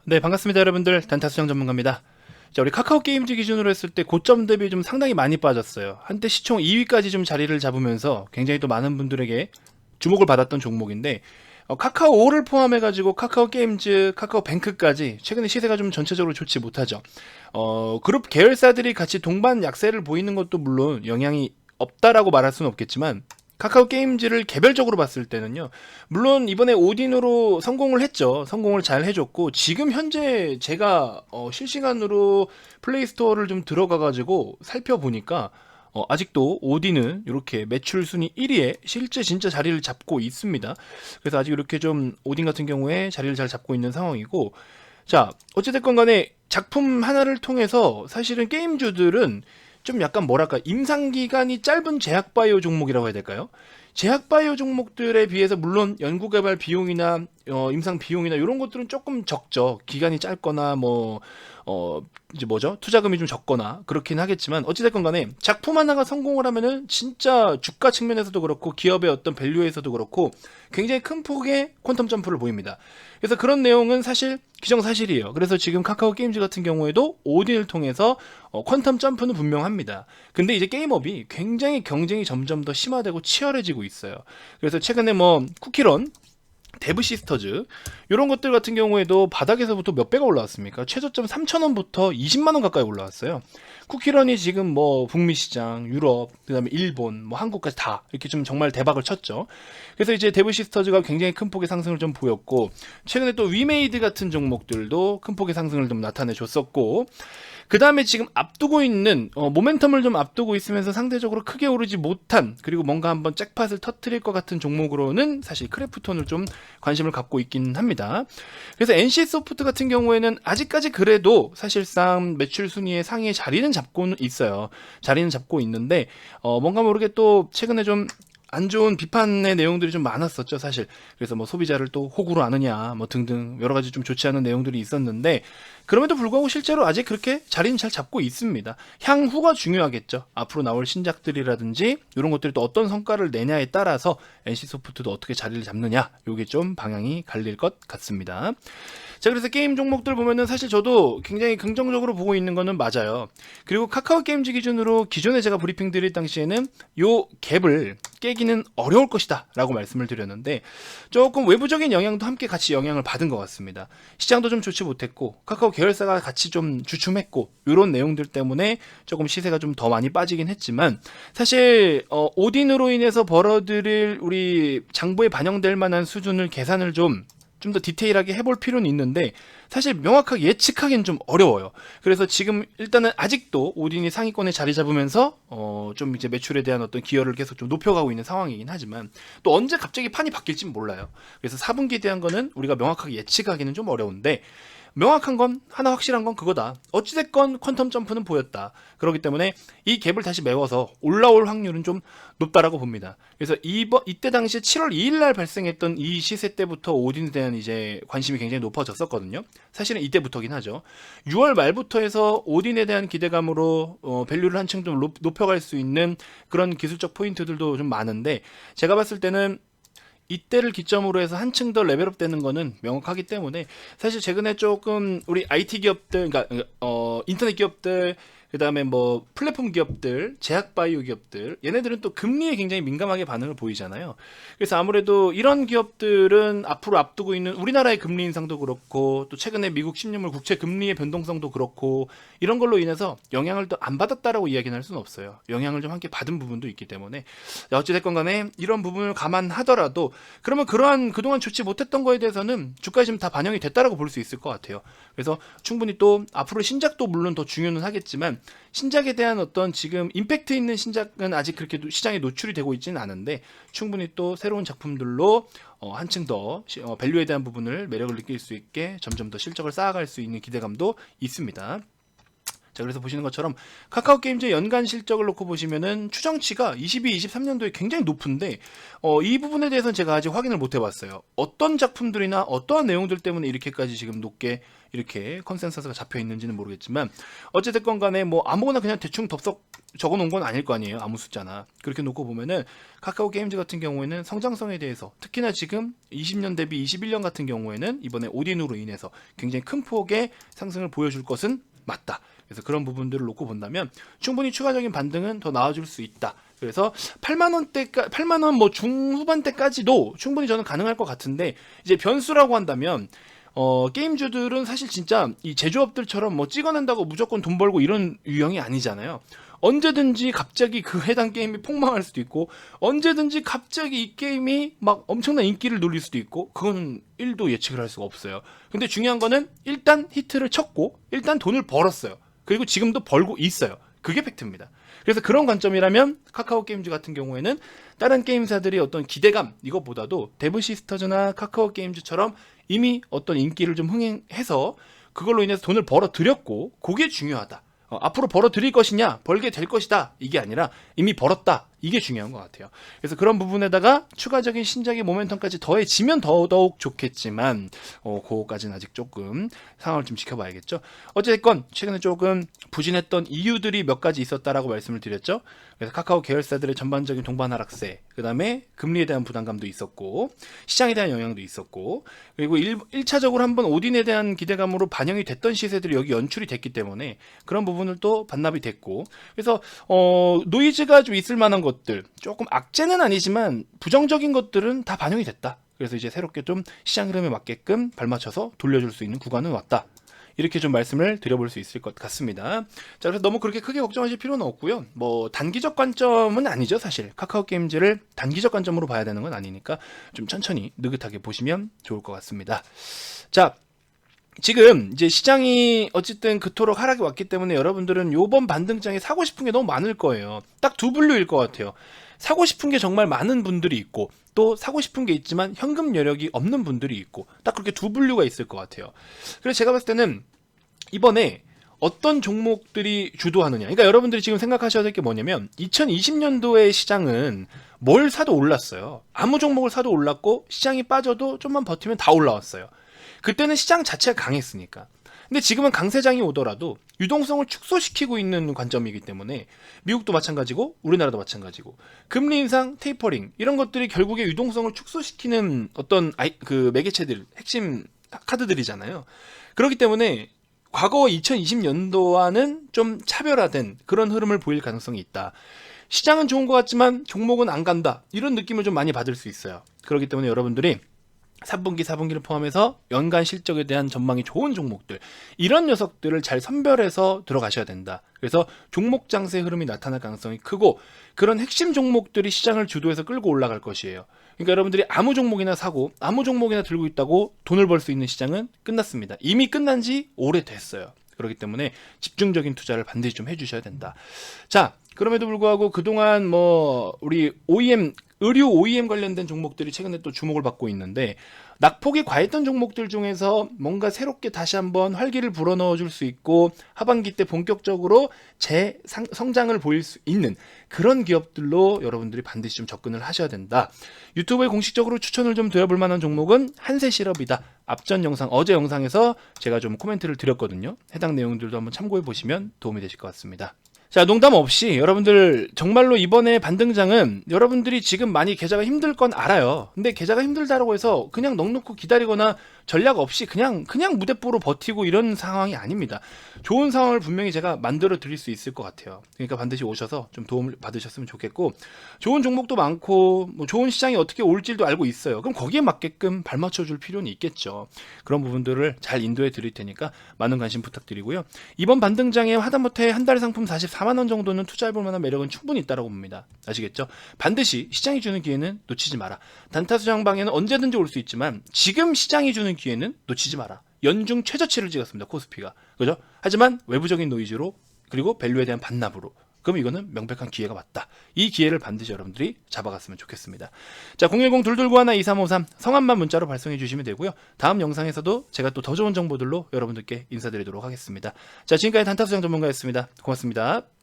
네, 반갑습니다, 여러분들. 단타수정 전문가입니다. 자, 우리 카카오 게임즈 기준으로 했을 때 고점 대비 좀 상당히 많이 빠졌어요. 한때 시총 2위까지 좀 자리를 잡으면서 굉장히 또 많은 분들에게 주목을 받았던 종목인데, 카카오를 포함해가지고 카카오 게임즈, 카카오 뱅크까지 최근에 시세가 좀 전체적으로 좋지 못하죠. 그룹 계열사들이 같이 동반 약세를 보이는 것도 물론 영향이 없다라고 말할 수는 없겠지만, 카카오 게임즈를 개별적으로 봤을 때는요, 물론 이번에 오딘으로 성공을 했죠. 성공을 잘 해줬고, 지금 현재 제가 실시간으로 플레이스토어를 좀 들어가가지고 살펴보니까 아직도 오딘은 이렇게 매출 순위 1위에 실제 진짜 자리를 잡고 있습니다. 그래서 아직 이렇게 좀 오딘 같은 경우에 자리를 잘 잡고 있는 상황이고, 자, 어찌됐건 간에 작품 하나를 통해서 사실은 게임주들은 좀 약간 뭐랄까 임상기간이 짧은 제약바이오 종목이라고 해야 될까요? 제약바이오 종목들에 비해서 물론 연구개발 비용이나 임상 비용이나 이런 것들은 조금 적죠. 기간이 짧거나 이제 뭐죠? 투자금이 좀 적거나 그렇긴 하겠지만 어찌됐건 간에 작품 하나가 성공을 하면은 진짜 주가 측면에서도 그렇고 기업의 어떤 밸류에서도 그렇고 굉장히 큰 폭의 퀀텀 점프를 보입니다. 그래서 그런 내용은 사실 기정사실이에요. 그래서 지금 카카오 게임즈 같은 경우에도 오딘을 통해서 퀀텀 점프는 분명합니다. 근데 이제 게임업이 굉장히 경쟁이 점점 더 심화되고 치열해지고 있어요. 그래서 최근에 뭐 쿠키런, 데브 시스터즈 이런 것들 같은 경우에도 바닥에서부터 몇 배가 올라왔습니까? 최저점 3,000원부터 20만 원 가까이 올라왔어요. 쿠키런이 지금 뭐 북미 시장, 유럽, 그다음에 일본, 뭐 한국까지 다 이렇게 좀 정말 대박을 쳤죠. 그래서 이제 데브 시스터즈가 굉장히 큰 폭의 상승을 좀 보였고, 최근에 또 위메이드 같은 종목들도 큰 폭의 상승을 좀 나타내 줬었고, 그 다음에 지금 앞두고 있는 모멘텀을 좀 앞두고 있으면서 상대적으로 크게 오르지 못한, 그리고 뭔가 한번 잭팟을 터트릴 것 같은 종목으로는 사실 크래프톤을 좀 관심을 갖고 있긴 합니다. 그래서 NC소프트 같은 경우에는 아직까지 그래도 사실상 매출 순위의 상위에 자리는 잡고는 있어요. 자리는 잡고 있는데 뭔가 모르게 또 최근에 좀 안 좋은 비판의 내용들이 좀 많았었죠, 사실. 그래서 뭐 소비자를 또 호구로 아느냐, 뭐 등등 여러 가지 좀 좋지 않은 내용들이 있었는데, 그럼에도 불구하고 실제로 아직 그렇게 자리는 잘 잡고 있습니다. 향후가 중요하겠죠. 앞으로 나올 신작들이라든지 이런 것들이 또 어떤 성과를 내냐에 따라서 NC소프트도 어떻게 자리를 잡느냐, 요게 좀 방향이 갈릴 것 같습니다. 자, 그래서 게임 종목들 보면은 사실 저도 굉장히 긍정적으로 보고 있는 거는 맞아요. 그리고 카카오 게임즈 기준으로 기존에 제가 브리핑 드릴 당시에는 요 갭을 깨기는 어려울 것이다 라고 말씀을 드렸는데, 조금 외부적인 영향도 함께 같이 영향을 받은 것 같습니다. 시장도 좀 좋지 못했고 카카오 계열사가 같이 좀 주춤했고 이런 내용들 때문에 조금 시세가 좀 더 많이 빠지긴 했지만, 사실 오딘으로 인해서 벌어들일 우리 장부에 반영될 만한 수준을 계산을 좀 더 디테일하게 해볼 필요는 있는데, 사실 명확하게 예측하기는 좀 어려워요. 그래서 지금 일단은 아직도 오딘이 상위권에 자리 잡으면서 좀 이제 매출에 대한 어떤 기여를 계속 좀 높여가고 있는 상황이긴 하지만, 또 언제 갑자기 판이 바뀔지 몰라요. 그래서 4분기에 대한 거는 우리가 명확하게 예측하기는 좀 어려운데, 명확한 건 하나 확실한 건 그거다. 어찌됐건 퀀텀 점프는 보였다. 그렇기 때문에 이 갭을 다시 메워서 올라올 확률은 좀 높다라고 봅니다. 그래서 이때 당시 7월 2일 날 발생했던 이 시세 때부터 오딘에 대한 이제 관심이 굉장히 높아졌었거든요. 사실은 이때부터긴 하죠. 6월 말부터 해서 오딘에 대한 기대감으로 밸류를 한층 좀 높여갈 수 있는 그런 기술적 포인트들도 좀 많은데, 제가 봤을 때는 이때를 기점으로 해서 한층 더 레벨업 되는 거는 명확하기 때문에, 사실 최근에 조금 우리 IT 기업들, 그러니까 인터넷 기업들, 그 다음에 뭐 플랫폼 기업들, 제약바이오 기업들, 얘네들은 또 금리에 굉장히 민감하게 반응을 보이잖아요. 그래서 아무래도 이런 기업들은 앞으로 앞두고 있는 우리나라의 금리 인상도 그렇고, 또 최근에 미국 10년물 국채 금리의 변동성도 그렇고, 이런 걸로 인해서 영향을 또 안 받았다라고 이야기는 할 수는 없어요. 영향을 좀 함께 받은 부분도 있기 때문에, 어찌됐건 간에 이런 부분을 감안하더라도, 그러면 그러한 그동안 좋지 못했던 거에 대해서는 주가에 지금 다 반영이 됐다라고 볼 수 있을 것 같아요. 그래서 충분히 또 앞으로 신작도 물론 더 중요는 하겠지만, 신작에 대한 어떤 지금 임팩트 있는 신작은 아직 그렇게 시장에 노출이 되고 있지는 않은데, 충분히 또 새로운 작품들로 한층 더 밸류에 대한 부분을 매력을 느낄 수 있게 점점 더 실적을 쌓아갈 수 있는 기대감도 있습니다. 자, 그래서 보시는 것처럼 카카오 게임즈의 연간 실적을 놓고 보시면은 추정치가 22, 23년도에 굉장히 높은데 이 부분에 대해서는 제가 아직 확인을 못 해봤어요. 어떤 작품들이나 어떠한 내용들 때문에 이렇게까지 지금 높게 이렇게 컨센서스가 잡혀 있는지는 모르겠지만 어찌됐건 간에 뭐 아무거나 그냥 대충 덥석 적어놓은 건 아닐 거 아니에요. 아무 숫자나. 그렇게 놓고 보면은 카카오 게임즈 같은 경우에는 성장성에 대해서 특히나 지금 20년 대비 21년 같은 경우에는 이번에 오딘으로 인해서 굉장히 큰 폭의 상승을 보여줄 것은 맞다. 그래서 그런 부분들을 놓고 본다면 충분히 추가적인 반등은 더 나와줄 수 있다. 그래서 8만원 뭐 중후반대까지도 충분히 저는 가능할 것 같은데 이제 변수라고 한다면 게임주들은 사실 진짜 이 제조업들처럼 뭐 찍어낸다고 무조건 돈 벌고 이런 유형이 아니잖아요. 언제든지 갑자기 그 해당 게임이 폭망할 수도 있고 언제든지 갑자기 이 게임이 막 엄청난 인기를 누릴 수도 있고 그건 1도 예측을 할 수가 없어요. 근데 중요한 거는 일단 히트를 쳤고 일단 돈을 벌었어요. 그리고 지금도 벌고 있어요. 그게 팩트입니다. 그래서 그런 관점이라면 카카오 게임즈 같은 경우에는 다른 게임사들의 어떤 기대감 이것보다도 데브 시스터즈나 카카오 게임즈처럼 이미 어떤 인기를 좀 흥행해서 그걸로 인해서 돈을 벌어들였고 그게 중요하다. 앞으로 벌어들일 것이냐 벌게 될 것이다 이게 아니라 이미 벌었다 이게 중요한 것 같아요. 그래서 그런 부분에다가 추가적인 신작의 모멘텀까지 더해지면 더더욱 좋겠지만 그거까지는 아직 조금 상황을 좀 지켜봐야겠죠. 어쨌든 최근에 조금 부진했던 이유들이 몇 가지 있었다라고 말씀을 드렸죠. 그래서 카카오 계열사들의 전반적인 동반 하락세, 그 다음에 금리에 대한 부담감도 있었고 시장에 대한 영향도 있었고 그리고 1차적으로 한번 오딘에 대한 기대감으로 반영이 됐던 시세들이 여기 연출이 됐기 때문에 그런 부분을 또 반납이 됐고 그래서 노이즈가 좀 있을 만한 것들 조금 악재는 아니지만 부정적인 것들은 다 반영이 됐다. 그래서 이제 새롭게 좀 시장 흐름에 맞게끔 발맞춰서 돌려줄 수 있는 구간은 왔다. 이렇게 좀 말씀을 드려볼 수 있을 것 같습니다. 자, 그래서 너무 그렇게 크게 걱정하실 필요는 없고요. 뭐 단기적 관점은 아니죠, 사실. 카카오 게임즈를 단기적 관점으로 봐야 되는 건 아니니까 좀 천천히 느긋하게 보시면 좋을 것 같습니다. 자, 지금 이제 시장이 어쨌든 그토록 하락이 왔기 때문에 여러분들은 요번 반등장에 사고 싶은 게 너무 많을 거예요. 딱 두 분류일 것 같아요. 사고 싶은 게 정말 많은 분들이 있고 또 사고 싶은 게 있지만 현금 여력이 없는 분들이 있고 딱 그렇게 두 분류가 있을 것 같아요. 그래서 제가 봤을 때는 이번에 어떤 종목들이 주도하느냐. 그러니까 여러분들이 지금 생각하셔야 될 게 뭐냐면 2020년도의 시장은 뭘 사도 올랐어요. 아무 종목을 사도 올랐고 시장이 빠져도 좀만 버티면 다 올라왔어요. 그때는 시장 자체가 강했으니까. 근데 지금은 강세장이 오더라도 유동성을 축소시키고 있는 관점이기 때문에 미국도 마찬가지고 우리나라도 마찬가지고 금리 인상, 테이퍼링 이런 것들이 결국에 유동성을 축소시키는 어떤 그 매개체들, 핵심 카드들이잖아요. 그렇기 때문에 과거 2020년도와는 좀 차별화된 그런 흐름을 보일 가능성이 있다. 시장은 좋은 것 같지만 종목은 안 간다. 이런 느낌을 좀 많이 받을 수 있어요. 그렇기 때문에 여러분들이 3분기, 4분기를 포함해서 연간 실적에 대한 전망이 좋은 종목들 이런 녀석들을 잘 선별해서 들어가셔야 된다. 그래서 종목 장세 흐름이 나타날 가능성이 크고 그런 핵심 종목들이 시장을 주도해서 끌고 올라갈 것이에요. 그러니까 여러분들이 아무 종목이나 사고 아무 종목이나 들고 있다고 돈을 벌 수 있는 시장은 끝났습니다. 이미 끝난 지 오래됐어요. 그렇기 때문에 집중적인 투자를 반드시 좀 해주셔야 된다. 자, 그럼에도 불구하고 그동안 뭐 우리 의류 OEM 관련된 종목들이 최근에 또 주목을 받고 있는데 낙폭이 과했던 종목들 중에서 뭔가 새롭게 다시 한번 활기를 불어넣어 줄 수 있고 하반기 때 본격적으로 재성장을 보일 수 있는 그런 기업들로 여러분들이 반드시 좀 접근을 하셔야 된다. 유튜브에 공식적으로 추천을 좀 드려볼 만한 종목은 한세실업이다. 앞전 영상, 어제 영상에서 제가 좀 코멘트를 드렸거든요. 해당 내용들도 한번 참고해 보시면 도움이 되실 것 같습니다. 자, 농담 없이 여러분들 정말로 이번에 반등장은 여러분들이 지금 많이 계좌가 힘들 건 알아요. 근데 계좌가 힘들다라고 해서 그냥 넉넉히 기다리거나 전략 없이 그냥 무대뽀로 버티고 이런 상황이 아닙니다. 좋은 상황을 분명히 제가 만들어 드릴 수 있을 것 같아요. 그러니까 반드시 오셔서 좀 도움을 받으셨으면 좋겠고 좋은 종목도 많고 뭐 좋은 시장이 어떻게 올지도 알고 있어요. 그럼 거기에 맞게끔 발맞춰 줄 필요는 있겠죠. 그런 부분들을 잘 인도해 드릴 테니까 많은 관심 부탁드리고요. 이번 반등장에 하다못해 한 달 상품 44만 원 정도는 투자해 볼 만한 매력은 충분히 있다고 봅니다. 아시겠죠? 반드시 시장이 주는 기회는 놓치지 마라. 단타 수장방에는 언제든지 올 수 있지만 지금 시장이 주는 기회는 놓치지 마라. 연중 최저치를 찍었습니다. 코스피가. 그죠? 하지만 외부적인 노이즈로 그리고 밸류에 대한 반납으로 그럼 이거는 명백한 기회가 왔다. 이 기회를 반드시 여러분들이 잡아갔으면 좋겠습니다. 자, 010-229-2353 성함만 문자로 발송해 주시면 되고요. 다음 영상에서도 제가 또 더 좋은 정보들로 여러분들께 인사드리도록 하겠습니다. 자, 지금까지 단타수장 전문가였습니다. 고맙습니다.